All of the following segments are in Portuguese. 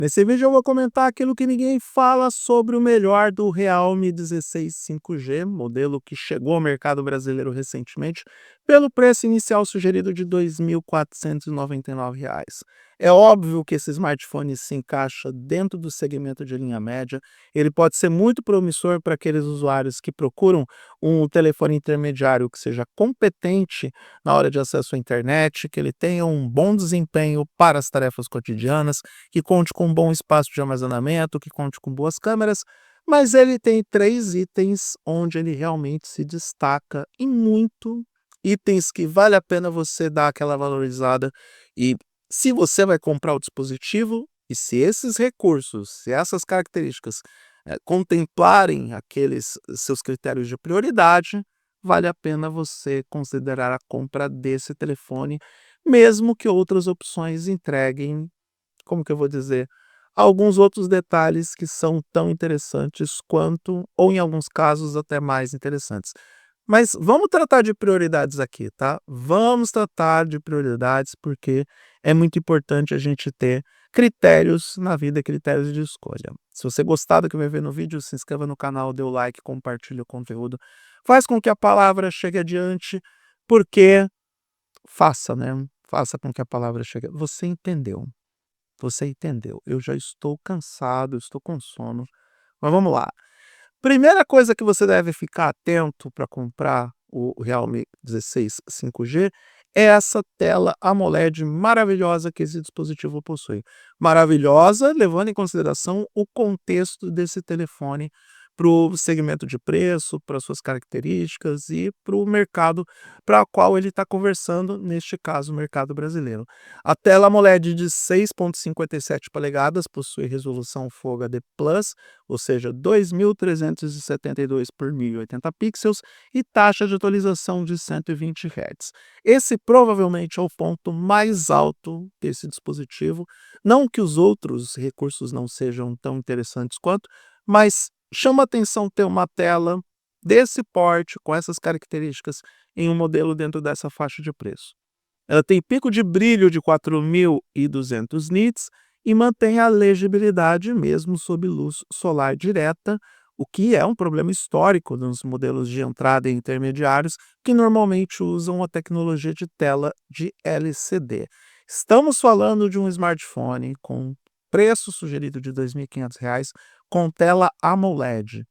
Nesse vídeo eu vou comentar aquilo que ninguém fala sobre o melhor do Realme 16 5G, modelo que chegou ao mercado brasileiro recentemente, pelo preço inicial sugerido de R$ 2.499. É óbvio que esse smartphone se encaixa dentro do segmento de linha média, ele pode ser muito promissor para aqueles usuários que procuram um telefone intermediário que seja competente na hora de acesso à internet, que ele tenha um bom desempenho para as tarefas cotidianas, que conte com um bom espaço de armazenamento, que conte com boas câmeras, mas ele tem 3 itens onde ele realmente se destaca e muito, itens que vale a pena você dar aquela valorizada. E se você vai comprar o dispositivo e se esses recursos, se essas características, contemplarem aqueles seus critérios de prioridade, vale a pena você considerar a compra desse telefone, mesmo que outras opções entreguem, como que eu vou dizer, alguns outros detalhes que são tão interessantes quanto, ou em alguns casos até mais interessantes. Mas vamos tratar de prioridades aqui, tá? Vamos tratar de prioridades, porque é muito importante a gente ter critérios na vida, critérios de escolha. Se você gostar do que vai ver no vídeo, se inscreva no canal, dê o like, compartilhe o conteúdo, faz com que a palavra chegue adiante, porque faça, né? Faça com que a palavra chegue. Você entendeu? Você entendeu. Eu já estou cansado, estou com sono. Mas vamos lá. Primeira coisa que você deve ficar atento para comprar o Realme 16 5G é essa tela AMOLED maravilhosa que esse dispositivo possui. Maravilhosa, levando em consideração o contexto desse telefone para o segmento de preço, para suas características e para o mercado para o qual ele está conversando, neste caso, o mercado brasileiro. A tela AMOLED de 6,57 polegadas possui resolução Full HD Plus, ou seja, 2.372 por 1080 pixels e taxa de atualização de 120 Hz. Esse provavelmente é o ponto mais alto desse dispositivo, não que os outros recursos não sejam tão interessantes quanto, mas chama atenção ter uma tela desse porte, com essas características, em um modelo dentro dessa faixa de preço. Ela tem pico de brilho de 4.200 nits e mantém a legibilidade mesmo sob luz solar direta, o que é um problema histórico nos modelos de entrada e intermediários que normalmente usam a tecnologia de tela de LCD. Estamos falando de um smartphone com preço sugerido de R$ 2.500, com tela AMOLED,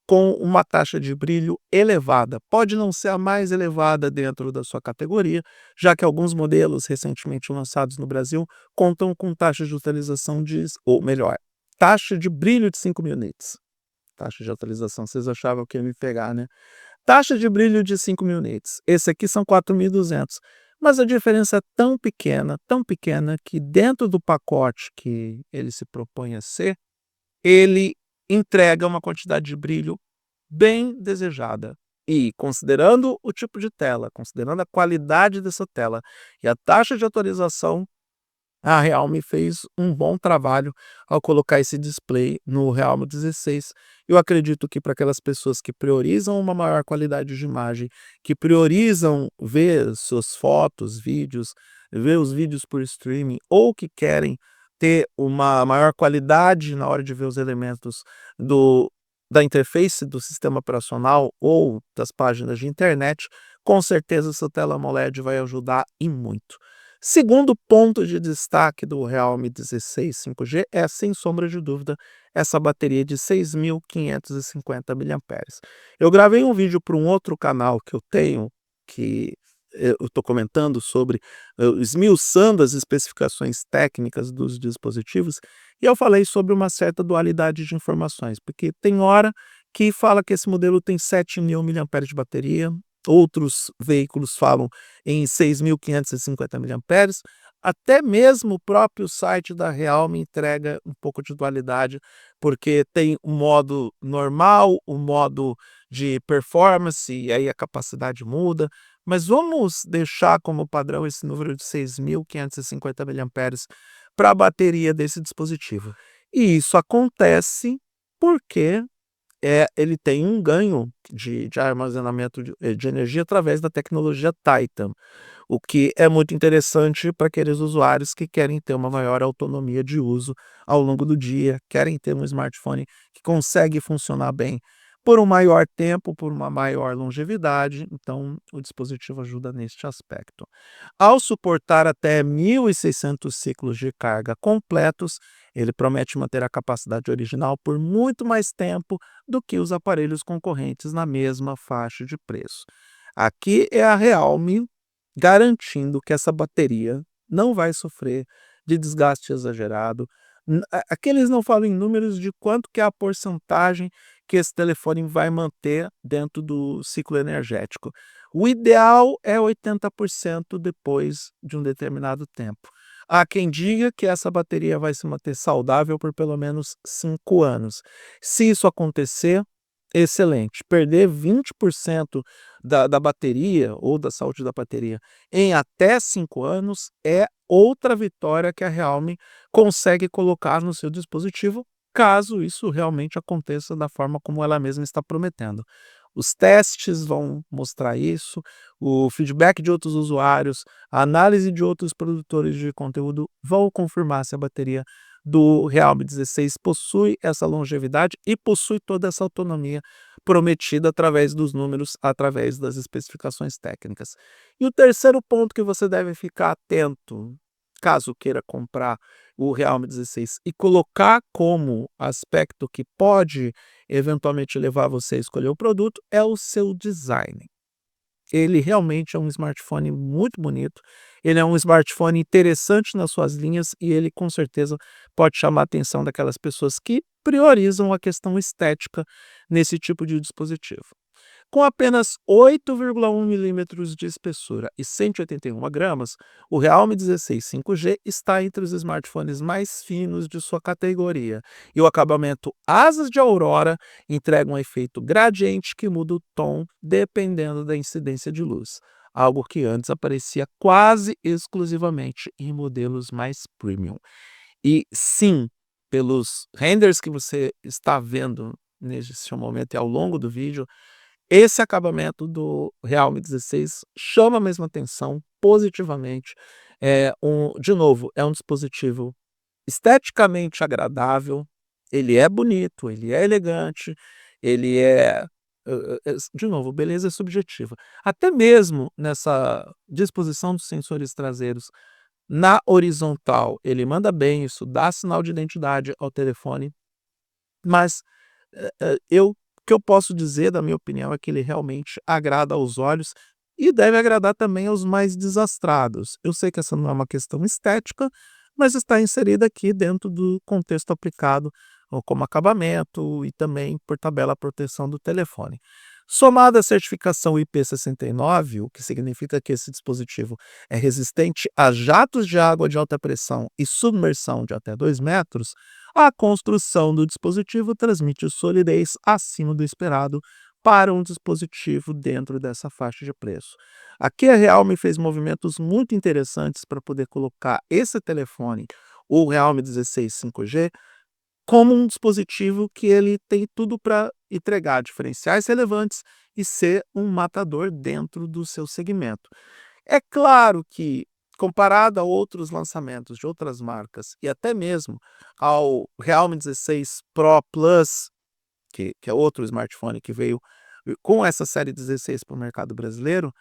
com uma taxa de brilho elevada. Pode não ser a mais elevada dentro da sua categoria, já que alguns modelos recentemente lançados no Brasil contam com taxa de atualização de, ou melhor, taxa de brilho de 5.000 nits. Taxa de atualização, vocês achavam que ia me pegar, né? Taxa de brilho de 5.000 nits. Esse aqui são 4.200. Mas a diferença é tão pequena, que dentro do pacote que ele se propõe a ser, ele entrega uma quantidade de brilho bem desejada. E considerando o tipo de tela, considerando a qualidade dessa tela e a taxa de atualização, a Realme fez um bom trabalho ao colocar esse display no Realme 16. Eu acredito que para aquelas pessoas que priorizam uma maior qualidade de imagem, que priorizam ver suas fotos, vídeos, ver os vídeos por streaming, ou que querem ter uma maior qualidade na hora de ver os elementos do da interface do sistema operacional ou das páginas de internet, com certeza essa tela AMOLED vai ajudar e muito. Segundo ponto de destaque do Realme 16 5G é, sem sombra de dúvida, essa bateria de 6.550 mAh. Eu gravei um vídeo para um outro canal que eu tenho, que eu estou comentando sobre, esmiuçando as especificações técnicas dos dispositivos, e eu falei sobre uma certa dualidade de informações, porque tem hora que fala que esse modelo tem 7.000 mAh de bateria, outros veículos falam em 6.550 mAh, até mesmo o próprio site da Realme entrega um pouco de dualidade, porque tem o modo normal, o modo de performance, e aí a capacidade muda, mas vamos deixar como padrão esse número de 6.550 mAh para a bateria desse dispositivo. E isso acontece porque ele tem um ganho de armazenamento de energia através da tecnologia Titan. o que é muito interessante para aqueles usuários que querem ter uma maior autonomia de uso ao longo do dia, querem ter um smartphone que consegue funcionar bem por um maior tempo, por uma maior longevidade, então o dispositivo ajuda neste aspecto. Ao suportar até 1.600 ciclos de carga completos, ele promete manter a capacidade original por muito mais tempo do que os aparelhos concorrentes na mesma faixa de preço. Aqui é a Realme garantindo que essa bateria não vai sofrer de desgaste exagerado. Aqui eles não falam em números de quanto que é a porcentagem que esse telefone vai manter dentro do ciclo energético. O ideal é 80% depois de um determinado tempo. Há quem diga que essa bateria vai se manter saudável por pelo menos 5 anos. Se isso acontecer, excelente. Perder 20% da bateria ou da saúde da bateria em até 5 anos é outra vitória que a Realme consegue colocar no seu dispositivo, caso isso realmente aconteça da forma como ela mesma está prometendo. Os testes vão mostrar isso, o feedback de outros usuários, a análise de outros produtores de conteúdo vão confirmar se a bateria do Realme 16 possui essa longevidade e possui toda essa autonomia prometida através dos números, através das especificações técnicas. E o terceiro ponto que você deve ficar atento, caso queira comprar o Realme 16 e colocar como aspecto que pode eventualmente levar você a escolher o produto, é o seu design. Ele realmente é um smartphone muito bonito, ele é um smartphone interessante nas suas linhas e ele com certeza pode chamar a atenção daquelas pessoas que priorizam a questão estética nesse tipo de dispositivo. Com apenas 8,1 milímetros de espessura e 181 gramas, o Realme 16 5G está entre os smartphones mais finos de sua categoria, e o acabamento Asas de Aurora entrega um efeito gradiente que muda o tom dependendo da incidência de luz, algo que antes aparecia quase exclusivamente em modelos mais premium. E sim, pelos renders que você está vendo neste momento e ao longo do vídeo, esse acabamento do Realme 16 chama mesmo atenção positivamente. De novo, é um dispositivo esteticamente agradável, ele é bonito, ele é elegante, ele de novo, beleza é subjetiva. Até mesmo nessa disposição dos sensores traseiros na horizontal, ele manda bem, isso dá sinal de identidade ao telefone, mas o que eu posso dizer, da minha opinião, é que ele realmente agrada aos olhos e deve agradar também aos mais desastrados. Eu sei que essa não é uma questão estética, mas está inserida aqui dentro do contexto aplicado como acabamento e também, por tabela, a proteção do telefone. Somada à certificação IP69, o que significa que esse dispositivo é resistente a jatos de água de alta pressão e submersão de até 2 metros, a construção do dispositivo transmite solidez acima do esperado para um dispositivo dentro dessa faixa de preço. Aqui a Realme fez movimentos muito interessantes para poder colocar esse telefone, o Realme 16 5G, como um dispositivo que ele tem tudo para entregar diferenciais relevantes e ser um matador dentro do seu segmento. É claro que, comparado a outros lançamentos de outras marcas e até mesmo ao Realme 16 Pro Plus, que é outro smartphone que veio com essa série 16 para o mercado brasileiro,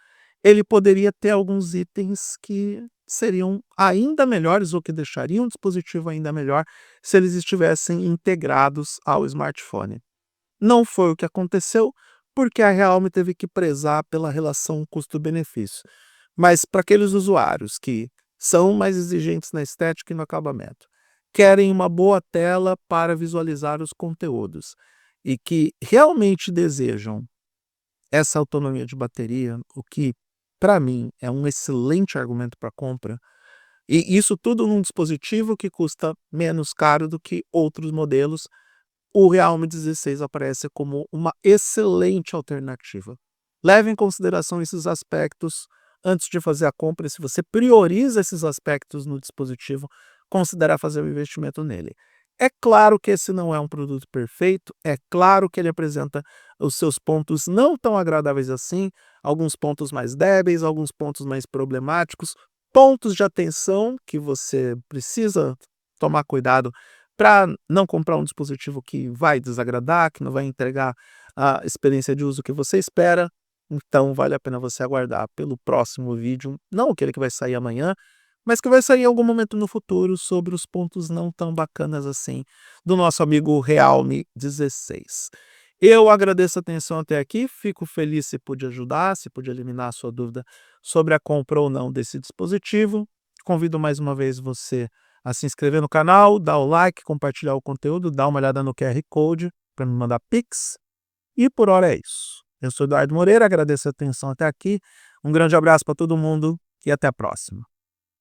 ele poderia ter alguns itens que seriam ainda melhores ou que deixariam o dispositivo ainda melhor se eles estivessem integrados ao smartphone. Não foi o que aconteceu, porque a Realme teve que prezar pela relação custo-benefício. Mas para aqueles usuários que são mais exigentes na estética e no acabamento, querem uma boa tela para visualizar os conteúdos e que realmente desejam essa autonomia de bateria, o que para mim é um excelente argumento para compra, e isso tudo num dispositivo que custa menos caro do que outros modelos, o Realme 16 aparece como uma excelente alternativa. Leve em consideração esses aspectos antes de fazer a compra, e se você prioriza esses aspectos no dispositivo, considerar fazer o investimento nele. É claro que esse não é um produto perfeito, é claro que ele apresenta os seus pontos não tão agradáveis assim, alguns pontos mais débeis, alguns pontos mais problemáticos, pontos de atenção que você precisa tomar cuidado para não comprar um dispositivo que vai desagradar, que não vai entregar a experiência de uso que você espera. Então vale a pena você aguardar pelo próximo vídeo, não aquele que vai sair amanhã, mas que vai sair em algum momento no futuro sobre os pontos não tão bacanas assim do nosso amigo Realme 16. Eu agradeço a atenção até aqui, fico feliz se pude ajudar, se pude eliminar a sua dúvida sobre a compra ou não desse dispositivo. Convido mais uma vez você a se inscrever no canal, dar o like, compartilhar o conteúdo, dar uma olhada no QR Code para me mandar Pix. E por hora é isso. Eu sou Eduardo Moreira, agradeço a atenção até aqui. Um grande abraço para todo mundo e até a próxima.